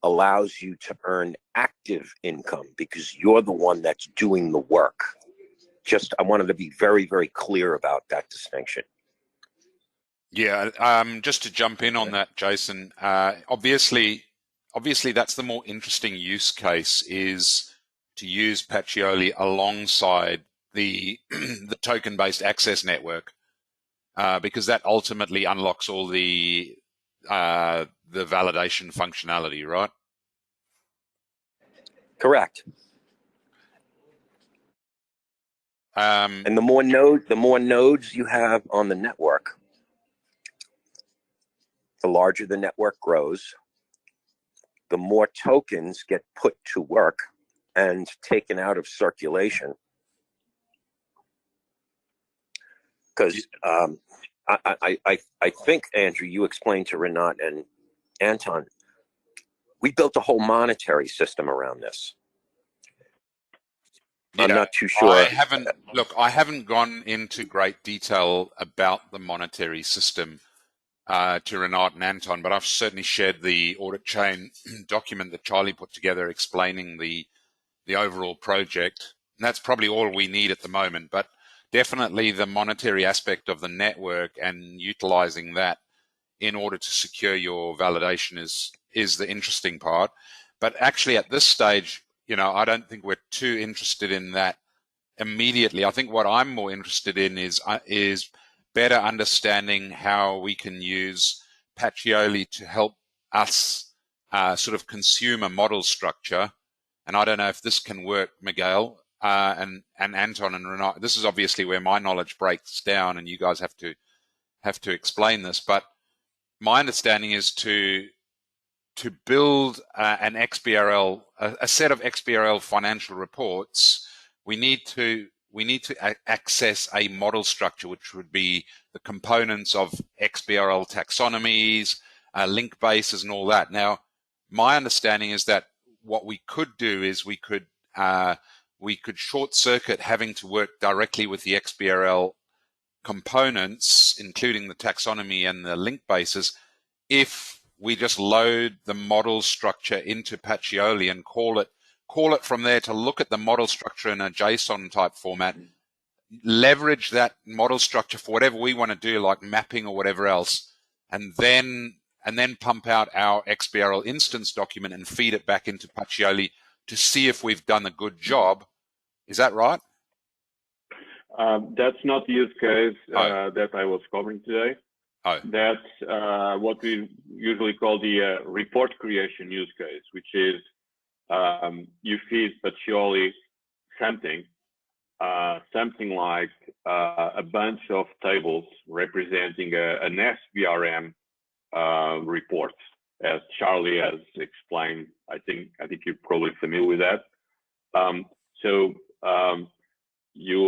allows you to earn active income because you're the one that's doing the work. I wanted to be very, very clear about that distinction. Yeah, just to jump in on that, Jason, obviously that's the more interesting use case, is to use Pacioli alongside the token-based access network, because that ultimately unlocks all the validation functionality, right? Correct. And the more nodes you have on the network, the larger the network grows, the more tokens get put to work and taken out of circulation. Because I think, Andrew, you explained to Renat and Anton, we built a whole monetary system around this. I'm not too sure. I haven't gone into great detail about the monetary system to Renat and Anton, but I've certainly shared the audit chain document that Charlie put together explaining the overall project. And that's probably all we need at the moment, but definitely the monetary aspect of the network and utilizing that in order to secure your validation is the interesting part. But actually at this stage, I don't think we're too interested in that immediately. I think what I'm more interested in is better understanding how we can use Pacioli to help us sort of consume a model structure. And I don't know if this can work, Miguel and Anton and Renat. This is obviously where my knowledge breaks down, and you guys have to explain this. But my understanding is to to build an XBRL, a set of XBRL financial reports, we need to access a model structure, which would be the components of XBRL taxonomies, link bases, and all that. Now, my understanding is that what we could do is we could short circuit having to work directly with the XBRL components, including the taxonomy and the link bases, if we just load the model structure into Pacioli and call it from there to look at the model structure in a JSON type format, leverage that model structure for whatever we want to do, like mapping or whatever else, and then pump out our XBRL instance document and feed it back into Pacioli to see if we've done a good job. Is that right? That's not the use case that I was covering today. Oh. That's what we usually call the report creation use case, which is you feed Pacioli something like a bunch of tables representing an SVRM report, as Charlie has explained. I think you're probably familiar with that. You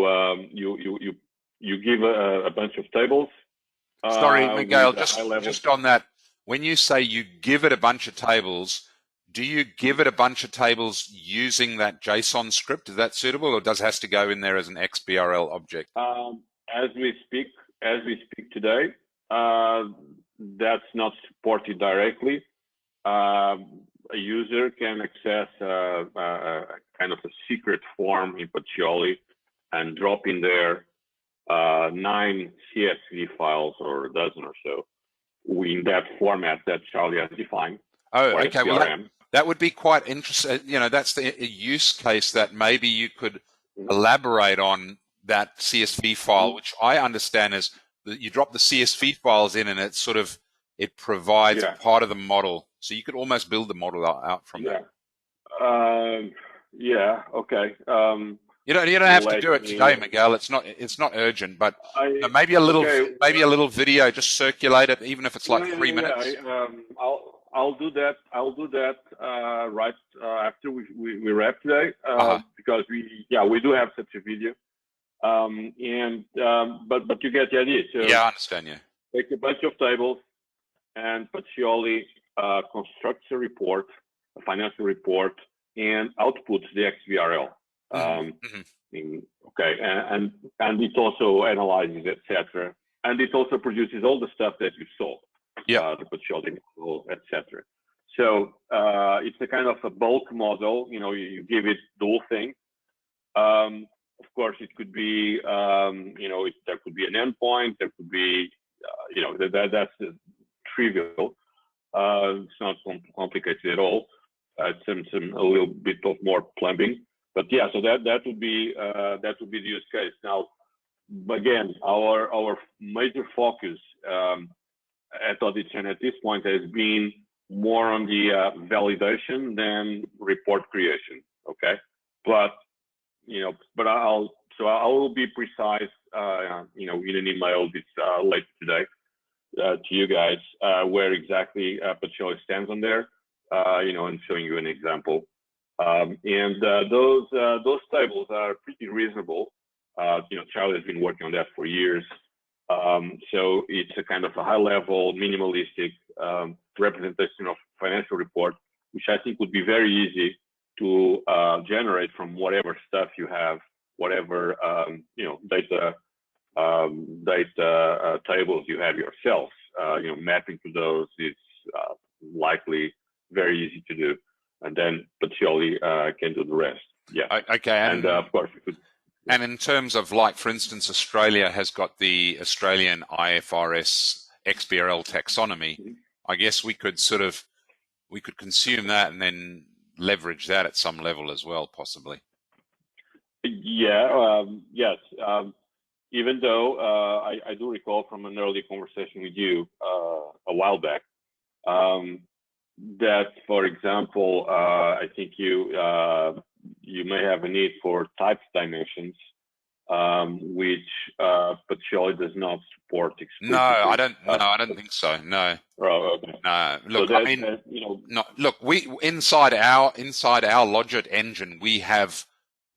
give a bunch of tables. Sorry, Miguel, just on that, when you say you give it a bunch of tables, do you give it a bunch of tables using that JSON script? Is that suitable, or does it has to go in there as an XBRL object? As we speak today, that's not supported directly. A user can access a kind of a secret form in Pacioli and drop in there 9 CSV files, or a dozen or so, in that format that Charlie has defined. Oh, okay. Well, that would be quite interesting. You know, that's the use case that maybe you could elaborate on, that CSV file, which I understand is that you drop the CSV files in and it provides part of the model. So you could almost build the model out from there. Yeah. Okay. You don't have to do it today, Miguel. It's not urgent, but maybe a little video, just circulate it, even if it's like 3 minutes. I'll do that. Right after we wrap today, because we do have such a video. But you get the idea. So yeah, I understand. Yeah. Take a bunch of tables, and Pacioli constructs a report, a financial report, and outputs the XBRL. Okay, and it also analyzes, etc., and it also produces all the stuff that you saw. Yeah. The Pacioli model, etc. So it's a kind of a bulk model. You know, you give it the whole thing. Of course, it could be, there could be an endpoint. There could be, that's trivial. It's not complicated at all. It's a little bit of more plumbing. But yeah, so that would be the use case. Now, again, our major focus at Audition at this point has been more on the validation than report creation. Okay, but I will be precise. In an email this later today to you guys where exactly Pacioli stands on there. And showing you an example. And those tables are pretty reasonable. Charlie has been working on that for years. So it's a kind of a high-level, minimalistic representation of financial report, which I think would be very easy to generate from whatever stuff you have, whatever data tables you have yourselves. Mapping to those is likely very easy to do, and then Pacioli can do the rest. Yeah. Okay. And of course you could. And in terms of, like, for instance, Australia has got the Australian IFRS XBRL taxonomy. I guess we could consume that and then leverage that at some level as well, possibly. Yeah. Yes. Even though I do recall from an early conversation with you a while back that, for example, I think you may have a need for types dimensions which Pacioli does not support explicitly. No, I don't. No, I don't think so. No. Oh, okay. No. Look, So I mean, no. Look, we inside our Logit engine, we have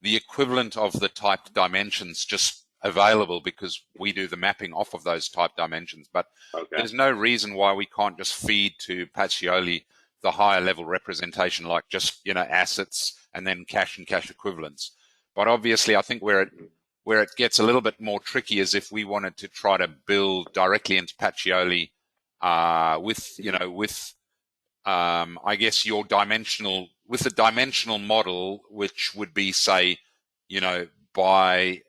the equivalent of the typed dimensions just available because we do the mapping off of those typed dimensions. But there's no reason why we can't just feed to Pacioli the higher level representation, like just assets and then cash and cash equivalents. But obviously, I think where it gets a little bit more tricky is if we wanted to try to build directly into Pacioli with I guess your dimensional with the dimensional model, which would be say, by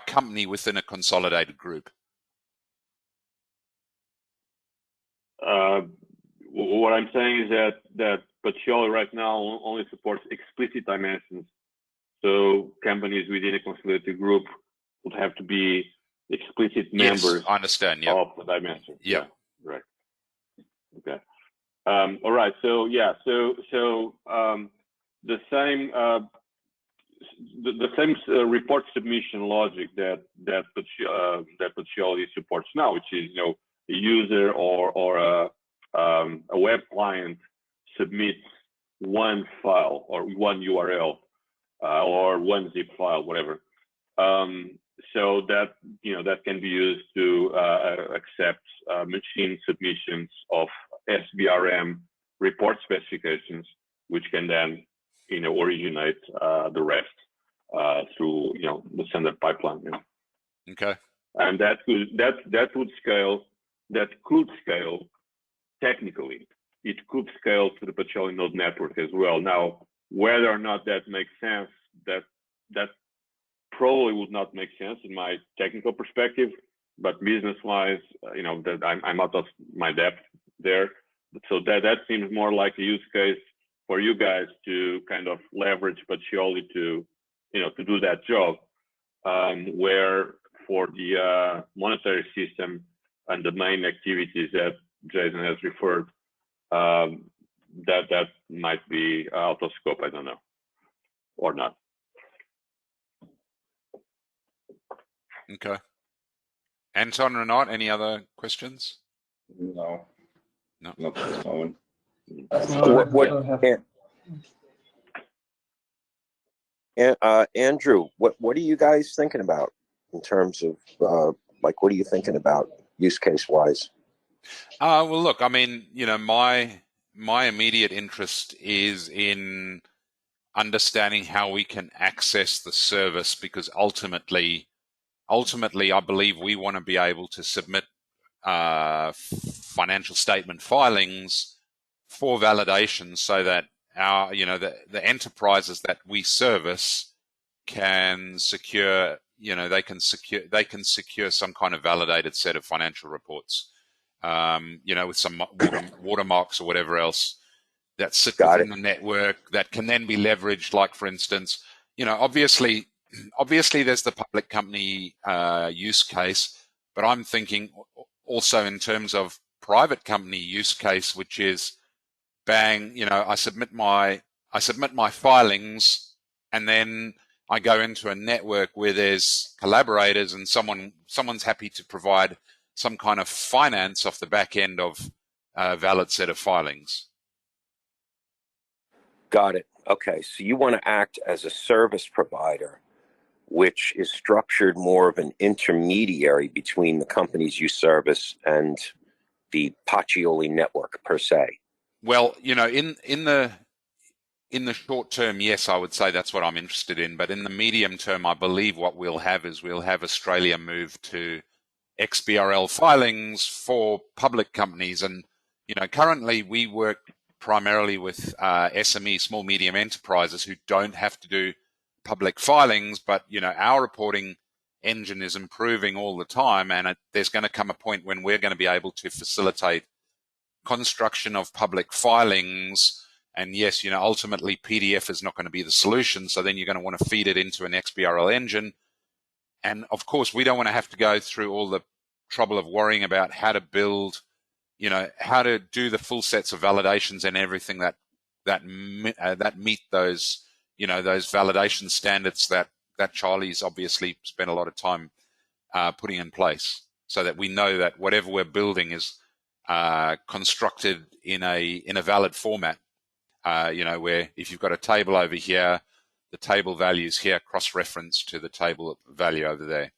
company within a consolidated group. What I'm saying is that Pacioli right now only supports explicit dimensions. So companies within a consolidated group would have to be explicit members. Yes, I understand. Yep. Of the dimension. Yeah. Right. Okay. All right. So yeah. So the same report submission logic that Pacioli supports now, which is a user or a web client submits one file or one URL or one zip file, whatever. So that that can be used to accept machine submissions of SBRM report specifications, which can then originate the rest through the standard pipeline. Okay. And that could scale. That could scale technically. It could scale to the Pacioli node network as well. Now, whether or not that makes sense, that probably would not make sense in my technical perspective, but business-wise, that I'm out of my depth there. So that seems more like a use case for you guys to kind of leverage Pacioli to do that job, where for the monetary system and the main activities that Jason has referred, that might be out of scope. I don't know, or not. Okay. Anton, Renat, any other questions? No. No. Not at this moment. Andrew, what are you guys thinking about in terms of what are you thinking about use case wise? Well, look, I mean, my immediate interest is in understanding how we can access the service, because ultimately, I believe we want to be able to submit financial statement filings for validation, so that our, the enterprises that we service can secure, they can secure some kind of validated set of financial reports, with some watermarks or whatever else that sit within the network that can then be leveraged. Like, for instance, obviously there's the public company use case, but I'm thinking also in terms of private company use case, which is bang, I submit my filings, and then I go into a network where there's collaborators, and someone's happy to provide some kind of finance off the back end of a valid set of filings. Got it. Okay, so you want to act as a service provider, which is structured more of an intermediary between the companies you service and the Pacioli network per se. Well, in the short term, yes, I would say that's what I'm interested in. But in the medium term, I believe what we'll have Australia move to XBRL filings for public companies. And, currently we work primarily with SME, small, medium enterprises, who don't have to do public filings. But, our reporting engine is improving all the time. And there's going to come a point when we're going to be able to facilitate construction of public filings. And yes, ultimately PDF is not going to be the solution. So then you're going to want to feed it into an XBRL engine. And of course, we don't want to have to go through all the trouble of worrying about how to build, how to do the full sets of validations and everything that meet those, those validation standards that that Charlie's obviously spent a lot of time putting in place, so that we know that whatever we're building is constructed in a valid format. Where if you've got a table over here, the table values here cross-reference to the table value over there.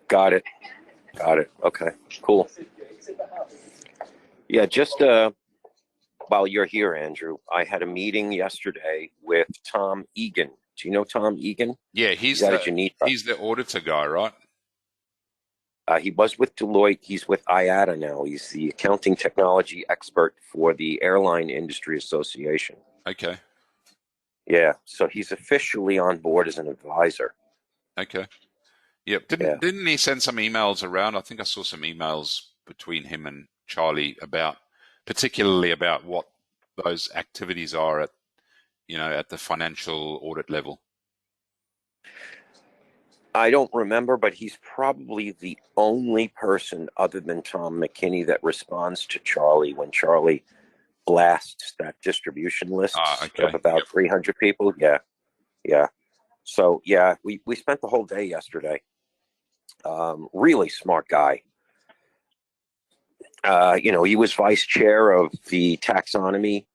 Got it. Okay, cool. Yeah, just while you're here, Andrew, I had a meeting yesterday with Tom Egan. Do you know Tom Egan? Yeah, he's the auditor guy, right? He was with Deloitte. He's with IATA now. He's the accounting technology expert for the Airline Industry Association. Okay. Yeah, so he's officially on board as an advisor. Okay. Yep. Didn't he send some emails around? I think I saw some emails between him and Charlie particularly about what those activities are at the financial audit level. I don't remember, but he's probably the only person other than Tom McKinney that responds to Charlie when Charlie blasts that distribution list of about 300 people. Yeah. So, yeah, we spent the whole day yesterday. Really smart guy. He was vice chair of the taxonomy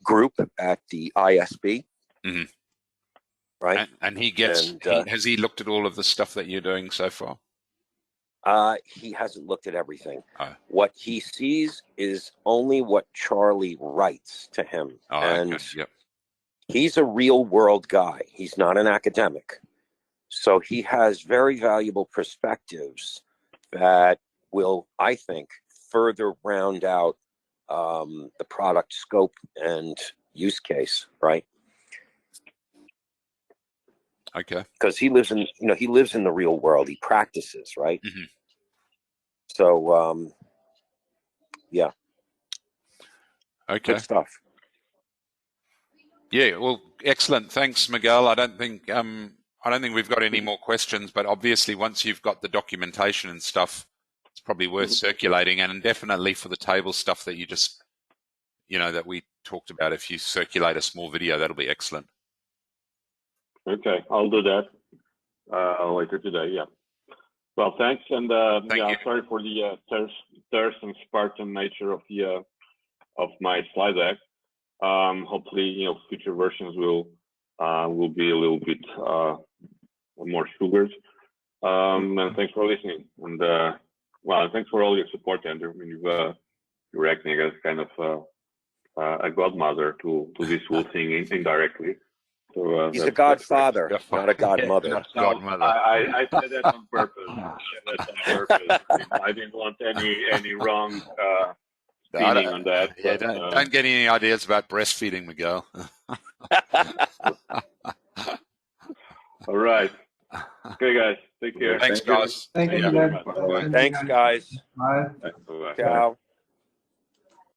group at the ISB. Mm-hmm. Right. And has he looked at all of the stuff that you're doing so far? He hasn't looked at everything. Oh. What he sees is only what Charlie writes to him. And okay. Yep. He's a real world guy. He's not an academic. So he has very valuable perspectives that will, I think, further round out the product scope and use case, right? Okay. Because he lives in the real world. He practices, right? Mm-hmm. So, yeah. Okay. Good stuff. Yeah. Well, excellent. Thanks, Miguel. I don't think we've got any more questions, but obviously once you've got the documentation and stuff, it's probably worth circulating, and definitely for the table stuff that you just, that we talked about, if you circulate a small video, that'll be excellent. Okay, I'll do that later today. Yeah. Well, thanks, and Thank you. sorry for the terse and Spartan nature of my slide deck. Hopefully, future versions will be a little bit more sugared. And thanks for listening. And thanks for all your support, Andrew. I mean, you're acting as kind of a godmother to this whole thing indirectly. So, he's a godfather, not a godmother. Not godmother. I said that on purpose. I didn't want any wrong feeling on that. Yeah, but, don't get any ideas about breastfeeding, Miguel. All right. Okay, guys. Take care. Thanks, guys. Thank you. Yeah. Bye. Thanks, guys. Bye. Bye. Ciao.